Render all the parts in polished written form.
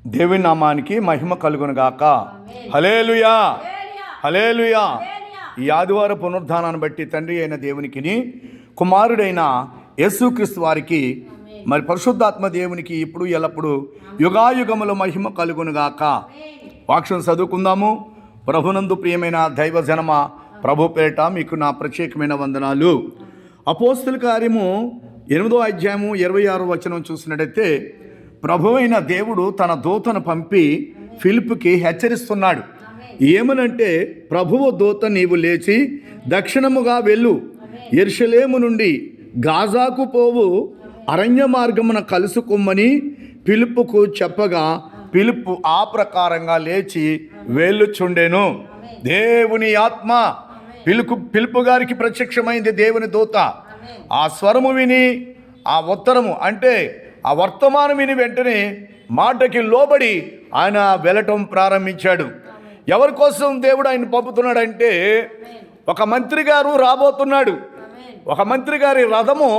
దేవుని నామానికి మహిమ కలుగును గాక. హల్లెలూయా, హల్లెలూయా. ఈ ఆదివారం పునరుద్ధానాన్ని బట్టి తండ్రి అయిన దేవునికిని, కుమారుడైన యేసుక్రీస్తు వారికి, మరి పరిశుద్ధాత్మ దేవునికి ఇప్పుడు ఎల్లప్పుడు యుగాయుగముల మహిమ కలుగును గాక. వాక్యం చదువుకుందాము. ప్రభునందు ప్రియమైన దైవజనమ, ప్రభు పేరిట మీకు నా ప్రత్యేకమైన వందనాలు. అపోస్తుల కార్యము 8వ అధ్యాయము 26వ వచనం చూసినట్టయితే, ప్రభు అయిన దేవుడు తన దూతను పంపి ఫిలిప్పుకి హెచ్చరిస్తున్నాడు. ఏమనంటే, ప్రభువు దూత నీవు లేచి దక్షిణముగా వెళ్ళు, యెరూషలేము నుండి గాజాకు పోవు అరణ్య మార్గమున కలుసుకొమ్మని ఫిలిప్పుకు చెప్పగా, ఫిలిప్పు ఆ ప్రకారంగా లేచి వెళ్ళుచుండెను. దేవుని ఆత్మ ఫిలిప్పు గారికి ప్రత్యక్షమైంది. దేవుని దూత ఆ స్వరము విని, ఆ ఉత్తరము అంటే ఆ వర్తమానం విని వెంటనే మాటకి లోబడి ఆయన వెళ్ళటం ప్రారంభించాడు. ఎవరి కోసం దేవుడు ఆయన పంపుతున్నాడంటే, ఒక మంత్రి గారు రాబోతున్నాడు. ఒక మంత్రి గారి రథము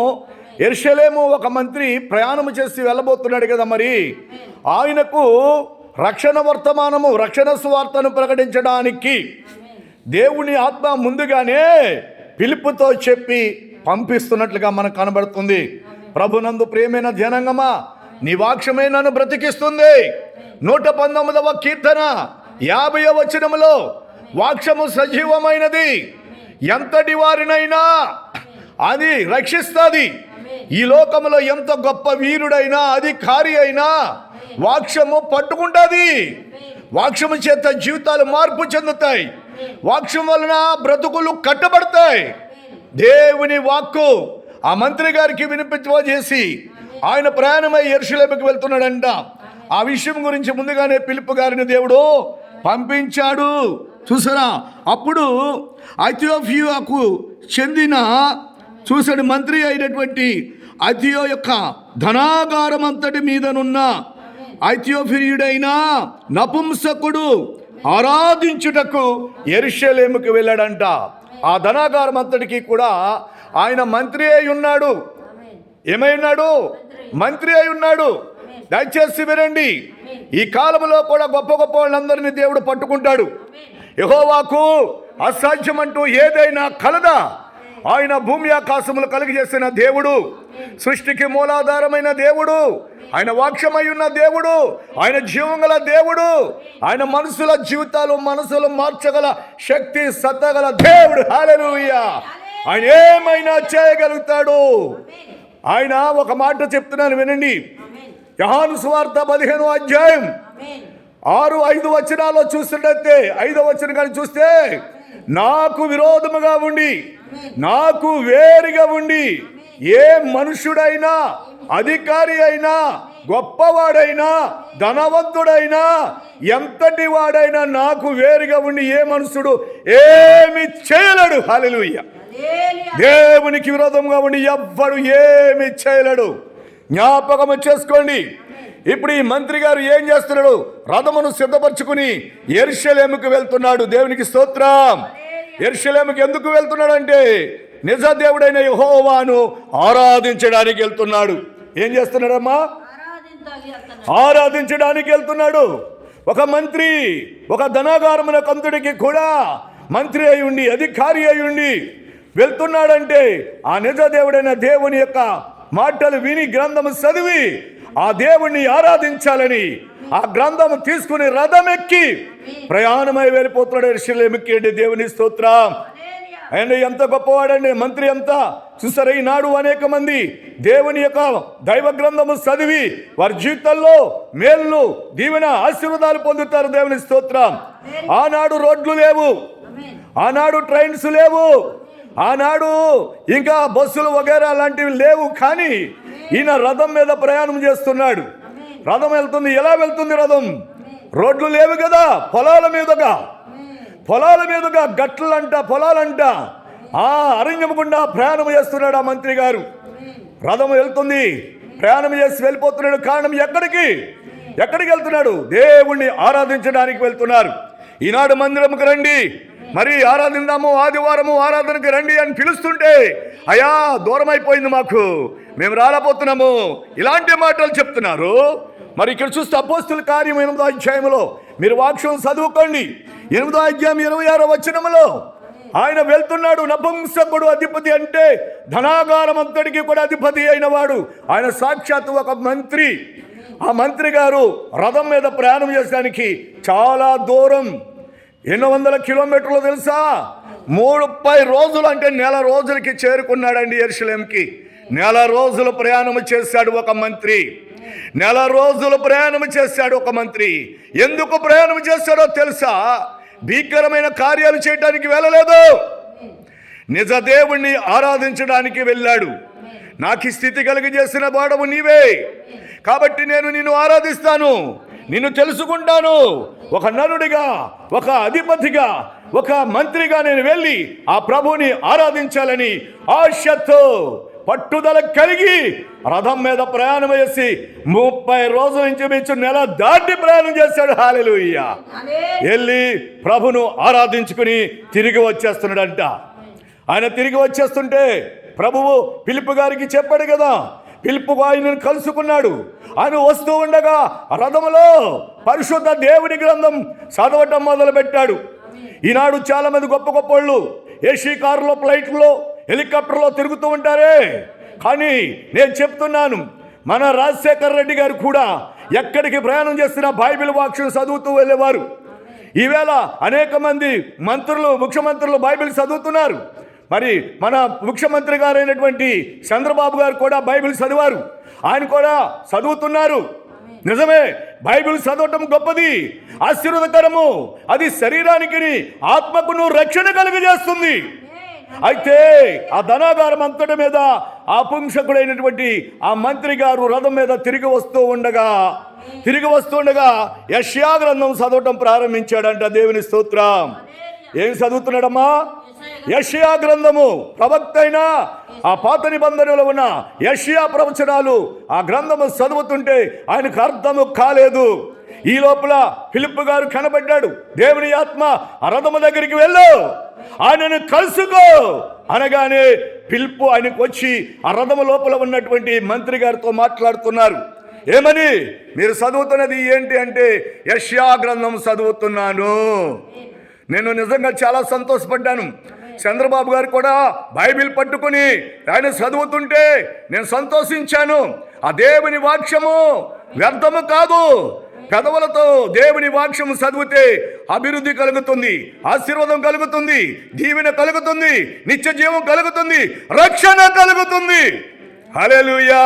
యెరూషలేము ఒక మంత్రి ప్రయాణము చేసి వెళ్ళబోతున్నాడు కదా. మరి ఆయనకు రక్షణ వర్తమానము, రక్షణ సువార్తను ప్రకటించడానికి దేవుని ఆత్మ ముందుగానే ఫిలిప్పుతో చెప్పి పంపిస్తున్నట్లుగా మనకు కనబడుతుంది. ప్రభునందు ప్రియమైన జనాంగమా, నీ వాక్యమే నన్ను బ్రతికిస్తుంది. 119వ కీర్తన 50వ వచనములో, వాక్యము సజీవమైనది, ఎంతటి వారినైనా అది రక్షిస్తుంది. ఈ లోకంలో ఎంత గొప్ప వీరుడైనా, అధికారి అయినా వాక్యము పట్టుకుంటుంది. వాక్యము చేత జీవితాలు మార్పు చెందుతాయి. వాక్యం వలన బ్రతుకులు కట్టబడతాయి. దేవుని వాక్కు ఆ మంత్రి గారికి వినిపించేసి ఆయన ప్రయాణమై యెరూషలేముకి వెళ్తున్నాడంట. ఆ విషయం గురించి ముందుగానే ఫిలిప్పు గారిని దేవుడు పంపించాడు. చూసారా? అప్పుడు ఇథియోపియాకు చెందిన చూసాడు మంత్రి అయినటువంటి అథియో యొక్క ధనాగారం అంతటి మీదనున్న ఇథియోపియుడైన నపుంసకుడు ఆరాధించుటకు యెరూషలేముకి వెళ్ళాడంట. ఆ ధనాగారం అంతటికి కూడా ఆయన మంత్రి అయి ఉన్నాడు. ఏమై ఉన్నాడు? మంత్రి అయి ఉన్నాడు. దయచేసి వినండి, ఈ కాలంలో కూడా గొప్ప గొప్ప వాళ్ళందరినీ దేవుడు పట్టుకుంటాడు. యెహోవాకు అసాధ్యమంటూ ఏదైనా కలదా? ఆయన భూమి ఆకాశములు కలిగజేసిన దేవుడు, సృష్టికి మూలాధారమైన దేవుడు, ఆయన వాక్యమై ఉన్న దేవుడు, ఆయన జీవం గల దేవుడు, ఆయన మనుషుల జీవితాలు మనసులు మార్చగల శక్తి సత్తగల దేవుడు. హల్లెలూయా! ఆయన ఏమైనా చేయగలుగుతాడు. ఆయన ఒక మాట చెప్తున్నాను వినండి. యోహాను సువార్త 15వ అధ్యాయం 6-5 వచనాల్లో చూసినట్లయితే, 5వ వచనం కానీ చూస్తే, నాకు విరోధముగా ఉండి, నాకు వేరుగా ఉండి ఏ మనుషుడైనా, అధికారి అయినా, గొప్పవాడైనా, ధనవంతుడైనా, ఎంతటి వాడైనా నాకు వేరుగా ఉండి ఏ మనుషుడు ఏమి చేయలేడు. హల్లెలూయా! దేవునికి విరోధంగా ఉండి ఎవ్వడు ఏమి చేయలేడు. జ్ఞాపకం చేసుకోండి. ఇప్పుడు ఈ మంత్రి గారు ఏం చేస్తున్నాడు? రథమును సిద్ధపరచుకుని యెరూషలేముకు వెళ్తున్నాడు. దేవునికి స్తోత్రం. యెరూషలేముకి ఎందుకు వెళ్తున్నాడంటే, నిజ దేవుడైన యెహోవాను ఆరాధించడానికి వెళ్తున్నాడు. ఏం చేస్తున్నాడమ్మా? ఆరాధించడానికి వెళ్తున్నాడు. ఒక మంత్రి, ఒక ధనాగారమున కంతుడికి కూడా మంత్రి అయి ఉండి, అధికారి అయి ఉండి వెళ్తున్నాడంటే, ఆ నిజ దేవుడైన దేవుని యొక్క మాటలు విని, గ్రంథము చదివి ఆ దేవుణ్ణి ఆరాధించాలని ఆ గ్రంథము తీసుకుని రథం ఎక్కి ప్రయాణమై వెళ్ళిపోతున్నాడు యెరూషలేముకి. దేవుని స్తోత్రం. ఆయన ఎంత గొప్పవాడండి, మంత్రి అంతా. చూసారా, ఈనాడు అనేక మంది దేవుని యొక్క దైవ గ్రంథము చదివి వారి జీవితాల్లో మేలు, దీవెన, ఆశీర్వాదాలు పొందుతారు. దేవుని స్తోత్రం. ఆనాడు రోడ్లు లేవు, ఆనాడు ట్రైన్స్ లేవు, ఆనాడు ఇంకా బస్సులు వగేరా లాంటివి లేవు. కానీ ఈయన రథం మీద ప్రయాణం చేస్తున్నాడు. రథం వెళ్తుంది. ఎలా వెళ్తుంది రథం? రోడ్లు లేవు కదా, పొలాల మీదుగా గట్లంట, పొలాలంట, ఆ అరణ్యం గుండా ప్రయాణం చేస్తున్నాడు ఆ మంత్రి గారు. రథం వెళ్తుంది, ప్రయాణం చేసి వెళ్ళిపోతున్నాడు. కారణం ఎక్కడికి వెళ్తున్నాడు? దేవుణ్ణి ఆరాధించడానికి వెళ్తున్నారు. ఈనాడు మందిరంకి రండి, మరి ఆరాధిందాము, ఆదివారము ఆరాధనకి రండి అని పిలుస్తుంటే, అయ్యా దూరం అయిపోయింది మాకు, మేము రాలేకపోతున్నాము, ఇలాంటి మాటలు చెప్తున్నారు. మరి ఇక్కడ చూస్తే అపోస్తుల కార్యం 8వ అధ్యాయంలో మీరు వాక్యం చదువుకోండి. 8వ అధ్యాయం 26వ వచనములో ఆయన వెళ్తున్నాడు. నపుంసకుడు అధిపతి అంటే ధనాగారం అంతటికి కూడా అధిపతి అయిన వాడు. ఆయన సాక్షాత్తు ఒక మంత్రి. ఆ మంత్రి గారు రథం మీద ప్రయాణం చేసడానికి చాలా దూరం, ఎన్నో వందల కిలోమీటర్లు తెలుసా, 30 రోజులు అంటే నెల రోజులకి చేరుకున్నాడండి యెరూషలేంకి. నెల రోజులు ప్రయాణం చేశాడు ఒక మంత్రి. నెల రోజులు ప్రయాణం చేశాడు ఒక మంత్రి. ఎందుకు ప్రయాణం చేశాడో తెలుసా? భీకరమైన కార్యాలు చేయడానికి వెళ్ళలేదు, నిజ దేవుణ్ణి ఆరాధించడానికి వెళ్ళాడు. నాకు ఈ స్థితి కలిగజేసిన వాడవు నీవే, కాబట్టి నేను నిన్ను ఆరాధిస్తాను, నిన్ను తెలుసుకుంటాను. ఒక నరుడిగా, ఒక అధిపతిగా, ఒక మంత్రిగా నేను వెళ్ళి ఆ ప్రభుని ఆరాధించాలని ఆశతో పట్టుదల కలిగి రథం మీద ప్రయాణం చేసి 30 రోజుల నుంచి మించు నెల దాటి ప్రయాణం చేశాడు. హల్లెలూయా. వెళ్ళి ప్రభును ఆరాధించుకుని తిరిగి వచ్చేస్తున్నాడంట. ఆయన తిరిగి వచ్చేస్తుంటే ప్రభువు ఫిలిప్పు గారికి చెప్పాడు కదా, ఫిలిప్పు ఆయనను కలుసుకున్నాడు. ఆయన వస్తూ ఉండగా రథములో పరిశుద్ధ దేవుని గ్రంథం చదవటం మొదలు పెట్టాడు. ఈనాడు చాలా మంది గొప్ప గొప్ప వాళ్ళు ఏసీ కారులో, ఫ్లైట్లో, హెలికాప్టర్లో తిరుగుతూ ఉంటారే. కానీ నేను చెప్తున్నాను, మన రాజశేఖర్ రెడ్డి గారు కూడా ఎక్కడికి ప్రయాణం చేస్తున్నా బైబిల్ వాక్యం చదువుతూ వెళ్ళేవారు. ఈవేళ అనేక మంది మంత్రులు, ముఖ్యమంత్రులు బైబిల్ చదువుతున్నారు. మరి మన ముఖ్యమంత్రి గారైనటువంటి చంద్రబాబు గారు కూడా బైబిల్ చదివారు, ఆయన కూడా చదువుతున్నారు. నిజమే, బైబిల్ చదవటం గొప్పది, ఆశీర్వాదకరము. అది శరీరానికి, ఆత్మకును రక్షణ కలుగజేస్తుంది. అయితే ఆ ధనాగారం అంతటి మీద ఆ పుంసకుడైనటువంటి ఆ మంత్రి గారు రథం మీద తిరిగి వస్తూ ఉండగా యెషయా గ్రంథం చదవటం ప్రారంభించాడంట. దేవుని స్తోత్రం. ఏం చదువుతున్నాడమ్మా? యెషయా గ్రంథము. ప్రవక్త అయిన ఆ పాత నిబంధనలో ఉన్న యెషయా ప్రవచనాలు ఆ గ్రంథము చదువుతుంటే ఆయనకు అర్థము కాలేదు. ఈ లోపల ఫిలిప్పు గారు కనబడ్డాడు. దేవుని ఆత్మ ఆ రథము దగ్గరికి వెళ్ళు, ఆయనను కలుసుకో అనగానే ఫిలిప్పు ఆయనకు వచ్చి ఆ రథము లోపల ఉన్నటువంటి మంత్రి గారితో మాట్లాడుతున్నారు. ఏమని? మీరు చదువుతున్నది ఏంటి అంటే, యెషయా గ్రంథం చదువుతున్నాను. నేను నిజంగా చాలా సంతోషపడ్డాను. చంద్రబాబు గారు కూడా బైబిల్ పట్టుకుని ఆయన చదువుతుంటే నేను సంతోషించాను. ఆ దేవుని వాక్యము వ్యర్థము కాదు. పెదవులతో దేవుని వాక్యం చదివితే అభివృద్ధి కలుగుతుంది, ఆశీర్వాదం కలుగుతుంది, దీవెన కలుగుతుంది, నిత్య జీవం కలుగుతుంది, రక్షణ కలుగుతుంది. హల్లెలూయా.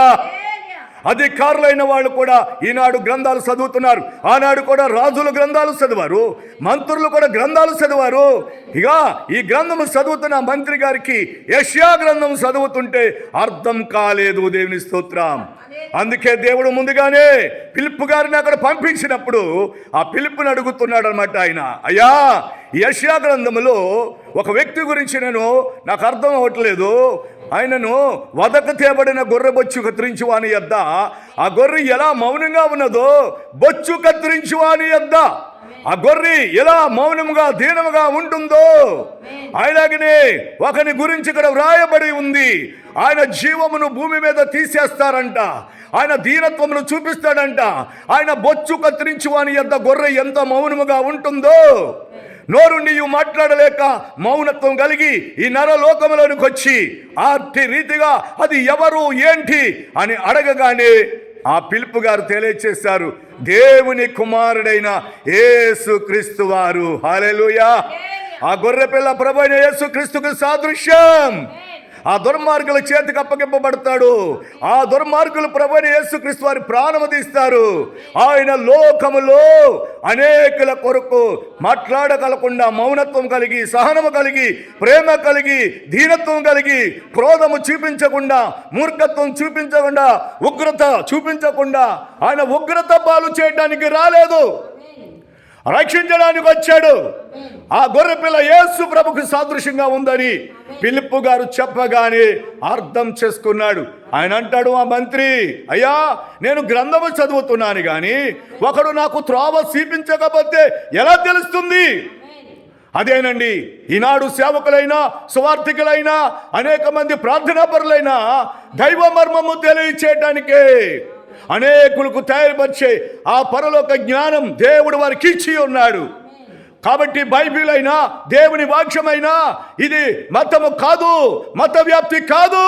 అధికారులైన వాళ్ళు కూడా ఈనాడు గ్రంథాలు చదువుతున్నారు. ఆనాడు కూడా రాజులు గ్రంథాలు చదివారు, మంత్రులు కూడా గ్రంథాలు చదివారు. ఇక ఈ గ్రంథము చదువుతున్న మంత్రి గారికి యెషయా గ్రంథం చదువుతుంటే అర్థం కాలేదు. దేవుని స్తోత్రం. అందుకే దేవుడు ముందుగానే ఫిలిప్పు గారిని అక్కడ పంపించినప్పుడు ఆ ఫిలిప్పుని అడుగుతున్నాడు అనమాట. ఆయన, అయ్యా, యెషయా గ్రంథములో ఒక వ్యక్తి గురించి నాకు అర్థం అవ్వట్లేదు. ఆయనను వదకు తేబడిన గొర్రె బొచ్చు కత్తిరించి వాని యొద్ద, ఆ గొర్రె ఎలా మౌనంగా ఉన్నదో బొచ్చు కత్తిరించి వాని యొద్ద ఆ గొర్రె ఎలా మౌనముగా దీనముగా ఉంటుందో ఆయనగానే ఒకని గురించి ఇక్కడ వ్రాయబడి ఉంది. ఆయన జీవమును భూమి మీద తీసేస్తారంట, ఆయన దీనత్వమును చూపిస్తాడంట. ఆయన బొచ్చు కత్తిరించి వాని యొద్ద గొర్రె ఎంత మౌనముగా ఉంటుందో, నోరు నీవు మాట్లాడలేక మౌనత్వం కలిగి ఈ నరలోకములోనికి వచ్చి ఆర్టి రీతిగా అది ఎవరు ఏంటి అని అడగగానే ఆ ఫిలిప్పు గారు తెలియచేశారు, దేవుని కుమారుడైన యేసు క్రీస్తు వారు. హల్లెలూయా. ఆ గొర్రె పిల్ల ప్రభు అయిన యేసు క్రీస్తుకు సాదృశ్యం. ఆ దుర్మార్గుల చేతికి అప్పగింపబడతాడు. ఆ దుర్మార్గులు ప్రభువైన యేసుక్రీస్తు వారి ప్రాణము తీస్తారు. ఆయన లోకములో అనేకుల కొరకు మాట్లాడగలకుండా మౌనత్వం కలిగి, సహనము కలిగి, ప్రేమ కలిగి, దీనత్వం కలిగి, క్రోధము చూపించకుండా, మూర్ఖత్వం చూపించకుండా, ఉగ్రత చూపించకుండా ఆయన ఉగ్రత పాలు చేయడానికి రాలేదు, రక్షించడానికి వచ్చాడు. ఆ గొర్రెపిల్ల యేసు ప్రభుకు సాదృశ్యంగా ఉందని ఫిలిప్పు గారు చెప్పగానే అర్థం చేసుకున్నాడు. ఆయన అంటాడు, ఆ మంత్రి, అయ్యా, నేను గ్రంథము చదువుతున్నాను కానీ ఒకడు నాకు త్రోవ చూపించకపోతే ఎలా తెలుస్తుంది? అదేనండి, ఈనాడు సేవకులైనా, సువార్థికులైనా, అనేక మంది ప్రార్థనాపరులైనా దైవ మర్మము తెలియచేయటానికే అనేకులకు తయారుపరిచే ఆ పరలోక జ్ఞానం దేవుడు వారికి ఇచ్చి ఉన్నాడు. కాబట్టి బైబిల్ అయినా దేవుని వాక్యమైనా ఇది మతము కాదు, మత వ్యాప్తి కాదు.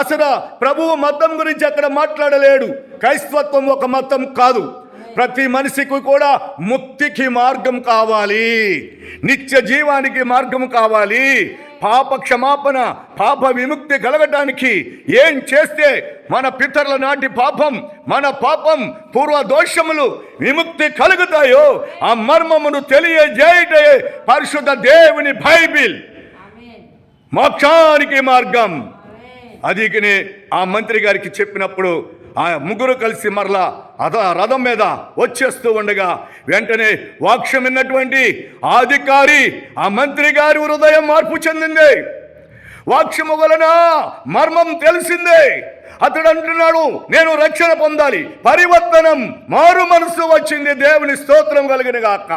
అసలు ప్రభువు మతం గురించి అక్కడ మాట్లాడలేడు. క్రైస్తవత్వం ఒక మతం కాదు. ప్రతి మనిషికి కూడా ముక్తికి మార్గం కావాలి, నిత్య జీవానికి మార్గం కావాలి. పాప క్షమాపణ, పాప విముక్తి కలగటానికి ఏం చేస్తే మన పితరుల నాటి పాపం, మన పాపం పూర్వ దోషములు విముక్తి కలుగుతాయో ఆ మర్మమును తెలియజేయటే పరిశుద్ధ దేవుని బైబిల్. మోక్షానికి మార్గం. అది ఆ మంత్రి గారికి చెప్పినప్పుడు ఆ ముగ్గురు కలిసి మరలా రథం మీద వచ్చేస్తూ ఉండగా వెంటనే వాక్యం విన్నటువంటి అధికారి ఆ మంత్రి గారి హృదయం మార్పు చెందింది. వాక్యము వలన మర్మం తెలిసిందే. అతడు అంటున్నాడు, నేను రక్షణ పొందాలి, పరివర్తనం, మారు మనసు వచ్చింది. దేవుని స్తోత్రం కలిగిన గాక.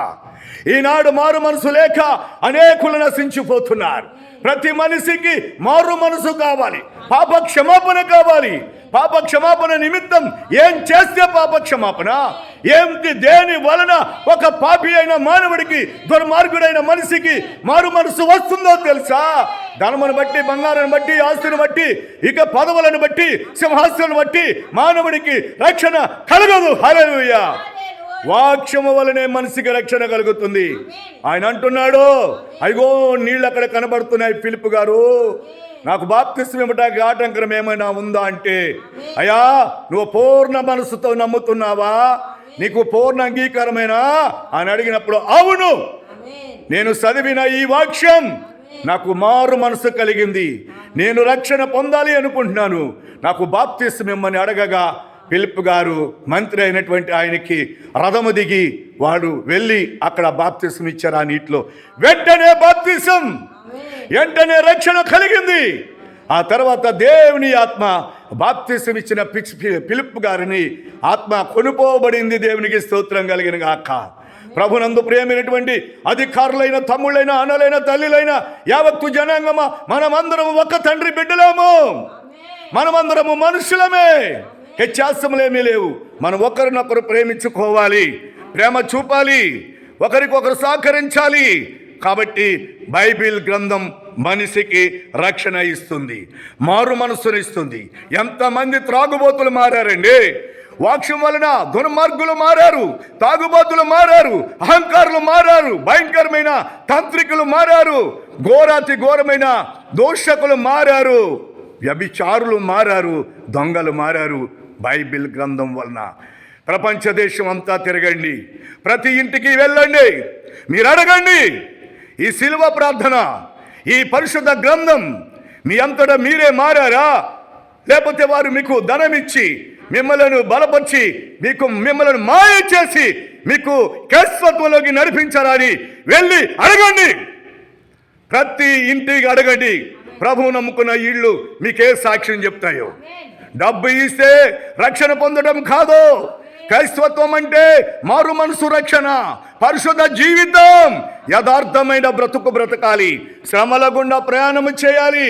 ఈనాడు మారు మనసు లేక అనేకులు నశించిపోతున్నారు. ప్రతి మనిషికి మారు మనసు కావాలి, పాప క్షమాపణ కావాలి. పాప క్షమాపణ నిమిత్తం ఏం చేస్తే పాప క్షమాపణ ఏమిటి? దేని వలన ఒక పాపి అయిన మానవుడికి, దుర్మార్గుడైన మనిషికి మారు మనసు వస్తుందో తెలుసా? ధనమును బట్టి, బంగారాన్ని బట్టి, ఆస్తుని బట్టి, ఇక పదవులను బట్టి, సింహాసనం బట్టి మానవుడికి రక్షణ కలగదు. హల్లెలూయా. వాక్యము వలనే మనిషికి రక్షణ కలుగుతుంది. ఆయన అంటున్నాడు, అయ్యో నీళ్ళు అక్కడ కనబడుతున్నాయి ఫిలిప్ గారు, నాకు బాప్తిస్మం ఇవ్వడానికి ఆటంకం ఏమైనా ఉందా అంటే, అయ్యా నువ్వు పూర్ణ మనసుతో నమ్ముతున్నావా, నీకు పూర్ణ అంగీకారమేనా అని అడిగినప్పుడు, అవును నేను చదివిన ఈ వాక్యం నాకు మారు మనసు కలిగింది, నేను రక్షణ పొందాలి అనుకుంటున్నాను, నాకు బాప్తిస్మం ఇమ్మని అడగగా ఫిలిప్ గారు మంత్రి అయినటువంటి ఆయనకి రథము దిగి వాడు వెళ్ళి అక్కడ బాప్తిస్మం ఇచ్చారు ఆ నీటిలో. వెంటనే బాప్తిస్మం, వెంటనే రక్షణ కలిగింది. ఆ తర్వాత దేవుని ఆత్మ బాప్తిస్మం ఇచ్చిన ఫిలిప్ గారిని ఆత్మ కొనుపోబడింది. దేవునికి స్తోత్రం కలిగిన గాక. ప్రభునందు ప్రియమైనటువంటి అధికారులైన, తమ్ముళ్ళైన, అన్నలైన, తల్లిలైన యావత్తు జనాంగమా, మనమందరము ఒక తండ్రి బిడ్డలేము, మనమందరము మనుషులమే, వ్యత్యాసములేమీ లేవు. మనం ఒకరినొకరు ప్రేమించుకోవాలి, ప్రేమ చూపాలి, ఒకరికొకరు సహకరించాలి. కాబట్టి బైబిల్ గ్రంథం మనిషికి రక్షణ ఇస్తుంది, మారు మనస్సును ఇస్తుంది. ఎంతమంది త్రాగుబోతులు మారారండి వాక్యం వలన. దుర్మార్గులు మారారు, తాగుబోతులు మారారు, అహంకారులు మారారు, భయంకరమైన తాంత్రికులు మారారు, ఘోరాతి ఘోరమైన దోషకులు మారారు, వ్యభిచారులు మారారు, దొంగలు మారారు. బైబిల్ గ్రంథం వలన ప్రపంచ దేశం అంతా తిరగండి, ప్రతి ఇంటికి వెళ్ళండి, మీరు అడగండి. ఈ శిలువ ప్రార్థన, ఈ పరిశుద్ధ గ్రంథం మీ అంతటా మీరే మారారా, లేకపోతే వారు మీకు ధనమిచ్చి మిమ్మల్ని బలపరిచి మిమ్మల్ని మాయ చేసి మీకు క్రైస్తవంలోకి నడిపించారా అని వెళ్ళి అడగండి. ప్రతి ఇంటికి అడగండి. ప్రభువు నమ్ముకున్న ఇళ్ళు మీకే సాక్ష్యం చెప్తాయో. డబ్బు ఇస్తే రక్షణ పొందడం కాదు. క్రైస్తవత్వం అంటే మారు మనసు రక్షణ, పరిశుద్ధ జీవితం, యథార్థమైన బ్రతుకు బ్రతకాలి, శ్రమల గుండా ప్రయాణము చేయాలి,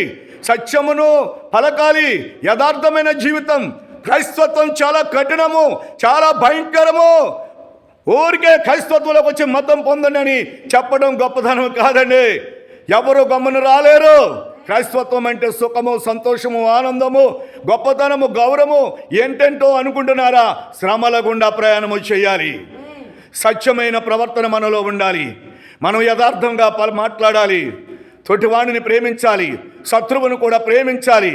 సత్యమును పలకాలి, యథార్థమైన జీవితం. క్రైస్తవత్వం చాలా కఠినము, చాలా భయంకరము. ఊరికే క్రైస్తవత్వంలోకి వచ్చి మతం పొందండి అని చెప్పడం గొప్పతనం కాదండి. ఎవరు గమ్మున రాలేరు. క్రైస్తవత్వం అంటే సుఖము, సంతోషము, ఆనందము, గొప్పతనము, గౌరవము ఏంటంటో అనుకుంటున్నారా? శ్రమల గుండా ప్రయాణము చేయాలి. సత్యమైన ప్రవర్తన మనలో ఉండాలి. మనం యథార్థంగా మాట్లాడాలి, తోటివాడిని ప్రేమించాలి, శత్రువును కూడా ప్రేమించాలి,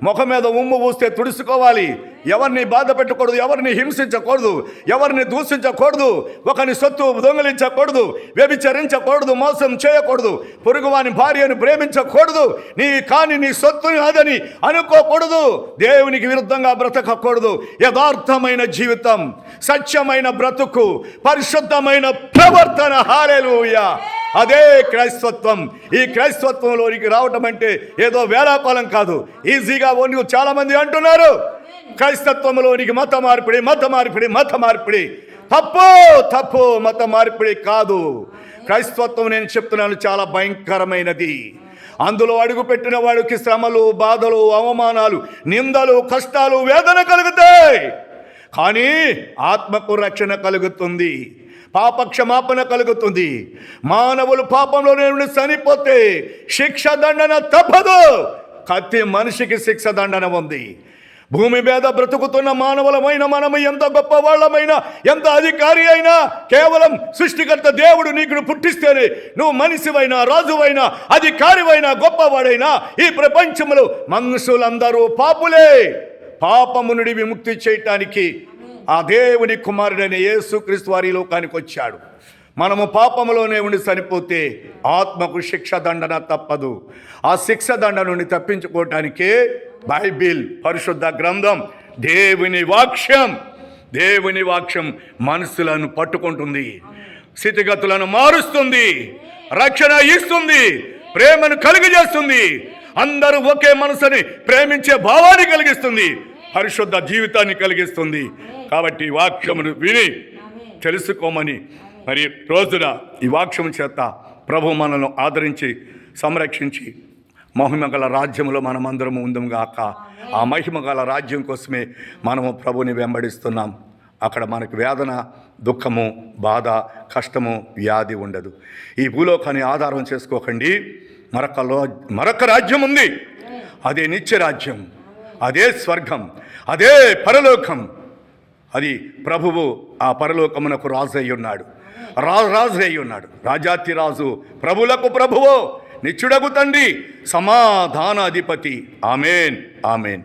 ముఖం మీద ఉమ్ము పూస్తే తుడుచుకోవాలి, ఎవరిని బాధ పెట్టకూడదు, ఎవరిని హింసించకూడదు, ఎవరిని దూషించకూడదు, ఒకరిని సొత్తు దొంగిలించకూడదు, వ్యభిచరించకూడదు, మోసం చేయకూడదు, పొరుగువాని భార్యను ప్రేమించకూడదు, నీ సొత్తుని అదని అనుకోకూడదు, దేవునికి విరుద్ధంగా బ్రతకకూడదు. యథార్థమైన జీవితం, సత్యమైన బ్రతుకు, పరిశుద్ధమైన ప్రవర్తన. హల్లెలూయా. అదే క్రైస్తవత్వం. ఈ క్రైస్తవత్వంలోనికి రావటం అంటే ఏదో వేళాకోళం కాదు, ఈజీగా చాలా మంది అంటున్నారు క్రైస్తత్వంలోనికి మత మార్పిడి. తప్పు. మత మార్పిడి కాదు. క్రైస్తవత్వం నేను చెప్తున్నాను చాలా భయంకరమైనది. అందులో అడుగుపెట్టిన వాడికి శ్రమలు, బాధలు, అవమానాలు, నిందలు, కష్టాలు, వేదన కలుగుతాయి. కానీ ఆత్మకు రక్షణ కలుగుతుంది, పాప క్షమాపణ కలుగుతుంది. మానవులు పాపంలోనే ఉండి చనిపోతే శిక్ష దండన తప్పదు. కత్తి మనిషికి శిక్ష దండన ఉంది. భూమి మీద బ్రతుకుతున్న మానవులమైన మనము ఎంత గొప్ప వాళ్ళమైనా, ఎంత అధికారి అయినా, కేవలం సృష్టికర్త దేవుడు నీకు పుట్టిస్తేనే నువ్వు మనిషివైనా, రాజువైనా, అధికారివైనా, గొప్పవాడైనా ఈ ప్రపంచంలో మనుషులందరూ పాపులే. పాపము నుండి విముక్తి చేయటానికి ఆ దేవుని కుమారుడైన యేసుక్రీస్తు వారి లోకానికి వచ్చాడు. మనము పాపములోనే ఉండి చనిపోతే ఆత్మకు శిక్ష దండన తప్పదు. ఆ శిక్ష దండ నుండి తప్పించుకోవటానికే బైబిల్, పరిశుద్ధ గ్రంథం, దేవుని వాక్యం మనుషులను పట్టుకుంటుంది, స్థితిగతులను మారుస్తుంది, రక్షణ ఇస్తుంది, ప్రేమను కలుగజేస్తుంది, అందరూ ఒకే మనసుని ప్రేమించే భావాన్ని కలిగిస్తుంది, పరిశుద్ధ జీవితాన్ని కలిగిస్తుంది. కాబట్టి వాక్యమును విని తెలుసుకోమని మరి రోజున ఈ వాక్యము చేత ప్రభు మనల్ని ఆదరించి సంరక్షించి మహిమగల రాజ్యంలో మనమందరము ఉందాంగాక. ఆ మహిమగల రాజ్యం కోసమే మనము ప్రభుని వెంబడిస్తున్నాం. అక్కడ మనకు వేదన, దుఃఖము, బాధ, కష్టము, వ్యాధి ఉండదు. ఈ భూలోకాన్ని ఆధారం చేసుకోకండి. మరొక రాజ్యం ఉంది. అదే నిత్య రాజ్యం, అదే స్వర్గం, అదే పరలోకం. అది ప్రభువు ఆ పరలోకమునకు రాజు అయి ఉన్నాడు, రాజాతి రాజు, ప్రభులకు ప్రభువో, నిత్యుడగు తండ్రి, సమాధానాధిపతి. Amen, amen.